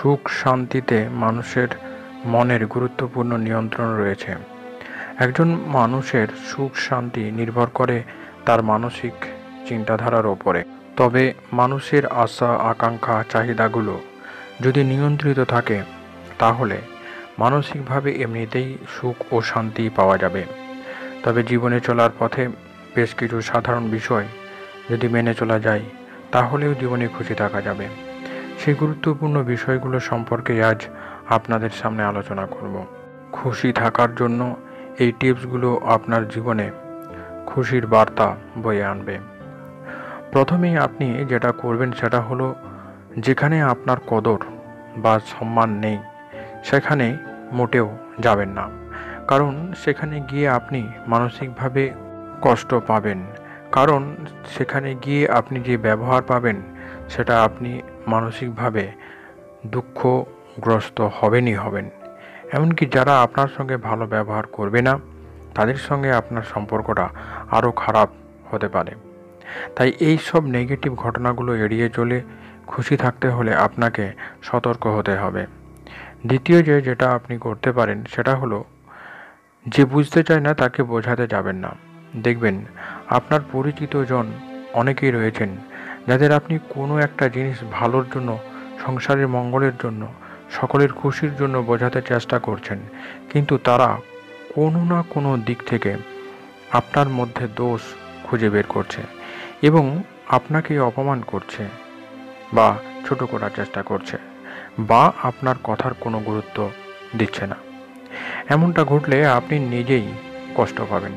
সুখ শান্তিতে মানুষের মনের গুরুত্বপূর্ণ নিয়ন্ত্রণ রয়েছে। একজন মানুষের সুখ শান্তি নির্ভর করে তার মানসিক চিন্তাধারার ওপরে। তবে মানুষের আশা আকাঙ্ক্ষা চাহিদাগুলো যদি নিয়ন্ত্রিত থাকে তাহলে মানসিকভাবে এমনিতেই সুখ ও শান্তি পাওয়া যাবে। তবে জীবনে চলার পথে বেশ কিছু সাধারণ বিষয় যদি মেনে চলা যায় তাহলেও জীবনে খুশি থাকা যাবে। সেই গুরুত্বপূর্ণ বিষয়গুলো সম্পর্কে আজ আপনাদের সামনে আলোচনা করব। খুশি থাকার জন্য এই টিপসগুলো আপনার জীবনে খুশির বার্তা বয়ে আনবে। প্রথমেই আপনি যেটা করবেন সেটা হলো, যেখানে আপনার কদর বা সম্মান নেই সেখানে মোটেও যাবেন না, কারণ সেখানে গিয়ে আপনি মানসিকভাবে কষ্ট পাবেন। কারণ সেখানে গিয়ে আপনি যে ব্যবহার পাবেন সেটা আপনি মানসিকভাবে দুঃখগ্রস্ত হবেন। এমনকি যারা আপনার সঙ্গে ভালো ব্যবহার করবে না তাদের সঙ্গে আপনার সম্পর্কটা আরও খারাপ হতে পারে। তাই এই সব নেগেটিভ ঘটনাগুলো এড়িয়ে চলে খুশি থাকতে হলে আপনাকে সতর্ক হতে হবে। দ্বিতীয় যেটা আপনি করতে পারেন সেটা হলো, যে বুঝতে চায় না তাকে বোঝাতে যাবেন না। দেখবেন আপনার পরিচিত জন অনেকেই রয়েছেন যাদের আপনি কোনো একটা জিনিস ভালোর জন্য, সংসারের মঙ্গলের জন্য, সকলের খুশির জন্য বোঝাতে চেষ্টা করছেন, কিন্তু তারা কোনো না কোনো দিক থেকে আপনার মধ্যে দোষ খুঁজে বের করছে এবং আপনাকে অপমান করছে বা ছোট করার চেষ্টা করছে বা আপনার কথার কোনো গুরুত্ব দিচ্ছে না। এমনটা ঘটলে আপনি নিজেই কষ্ট পাবেন,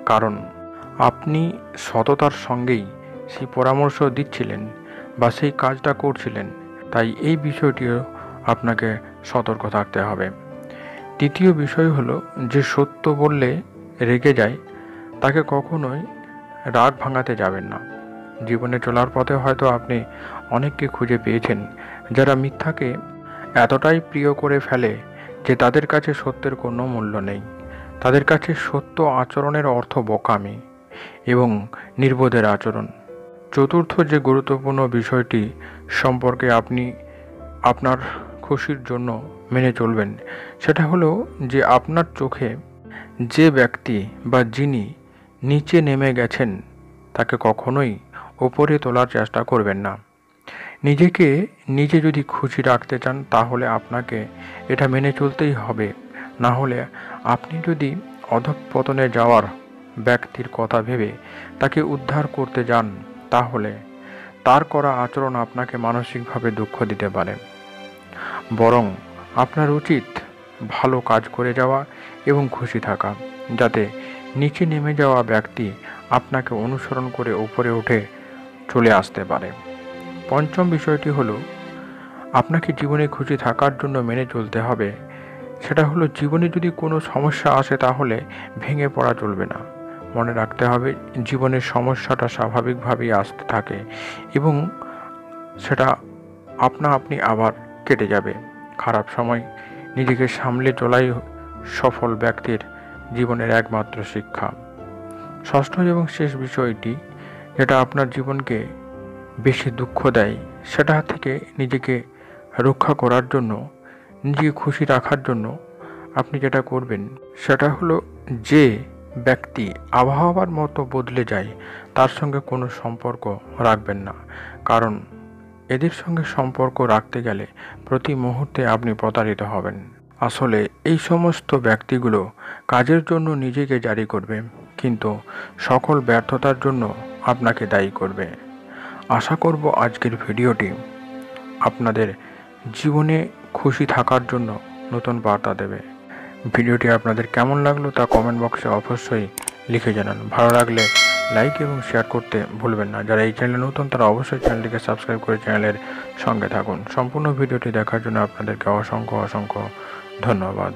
কারণ আপনি সততার সঙ্গেই সেই পরামর্শ দিচ্ছিলেন বা সেই কাজটা করছিলেন। তাই এই বিষয়টিও আপনাকে সতর্ক থাকতে হবে। তৃতীয় বিষয় হলো, যে সত্য বললে রেগে যায় তাকে কখনোই রাগ ভাঙাতে যাবেন না। জীবনে চলার পথে হয়তো আপনি অনেককে খুঁজে পেয়েছেন যারা মিথ্যাকে এতটাই প্রিয় করে ফেলে যে তাদের কাছে সত্যের কোনো মূল্য নেই। তাদের কাছে সত্য আচরণের অর্থ বোকামি এবং নির্বোধের আচরণ। চতুর্থ যে গুরুত্বপূর্ণ বিষয়টি সম্পর্কে আপনি আপনার খুশির জন্য মেনে চলবেন সেটা হলো, যে আপনার চোখে যে ব্যক্তি বা যিনি নিচে নেমে গেছেন তাকে কখনোই ওপরে তোলার চেষ্টা করবেন না। নিজেকে নিজে যদি খুশি রাখতে চান তাহলে আপনাকে এটা মেনে চলতেই হবে। না হলে আপনি যদি অধঃপতনে যাওয়ার ব্যক্তির কথা ভেবে তাকে উদ্ধার করতে যান তাহলে তার করা আচরণ আপনাকে মানসিকভাবে দুঃখ দিতে পারে। বরং আপনার উচিত ভালো কাজ করে যাওয়া এবং খুশি থাকা, যাতে নিচে নেমে যাওয়া ব্যক্তি আপনাকে অনুসরণ করে উপরে উঠে চলে আসতে পারে। পঞ্চম বিষয়টি হলো, আপনাকে জীবনে খুশি থাকার জন্য মেনে চলতে হবে সেটা হলো, জীবনে যদি কোনো সমস্যা আসে তাহলে ভেঙে পড়া চলবে না। মনে রাখতে হবে জীবনের সমস্যাটা স্বাভাবিকভাবেই আসতে থাকে এবং সেটা আপনি আবার কেটে যাবে। খারাপ সময় নিজেকে সামলে চলাই সফল ব্যক্তির জীবনের একমাত্র শিক্ষা। ষষ্ঠ এবং শেষ বিষয়টি, যেটা আপনার জীবনকে বেশি দুঃখ দেয় সেটা থেকে নিজেকে রক্ষা করার জন্য, নিজেকে খুশি রাখার জন্য আপনি যেটা করবেন সেটা হলো, যে ব্যক্তি আবহাওয়ার মতো বদলে যায় তার সঙ্গে কোনো সম্পর্ক রাখবেন না, কারণ এদের সঙ্গে সম্পর্ক রাখতে গেলে প্রতি মুহূর্তে আপনি প্রতারিত হবেন। আসলে এই সমস্ত ব্যক্তিগুলো কাজের জন্য নিজেকে জারি করবে, কিন্তু সকল ব্যর্থতার জন্য আপনাকে দায়ী করবে। আশা করব আজকের ভিডিওটি আপনাদের জীবনে খুশি থাকার জন্য নতুন বার্তা দেবে। ভিডিওটি আপনাদের কেমন লাগলো তা কমেন্ট বক্সে অবশ্যই লিখে জানান। ভালো লাগলে লাইক এবং শেয়ার করতে ভুলবেন না। যারা এই চ্যানেলে নতুন তারা অবশ্যই চ্যানেলটিকে সাবস্ক্রাইব করে চ্যানেলের সঙ্গে থাকুন। সম্পূর্ণ ভিডিওটি দেখার জন্য আপনাদেরকে অসংখ্য ধন্যবাদ।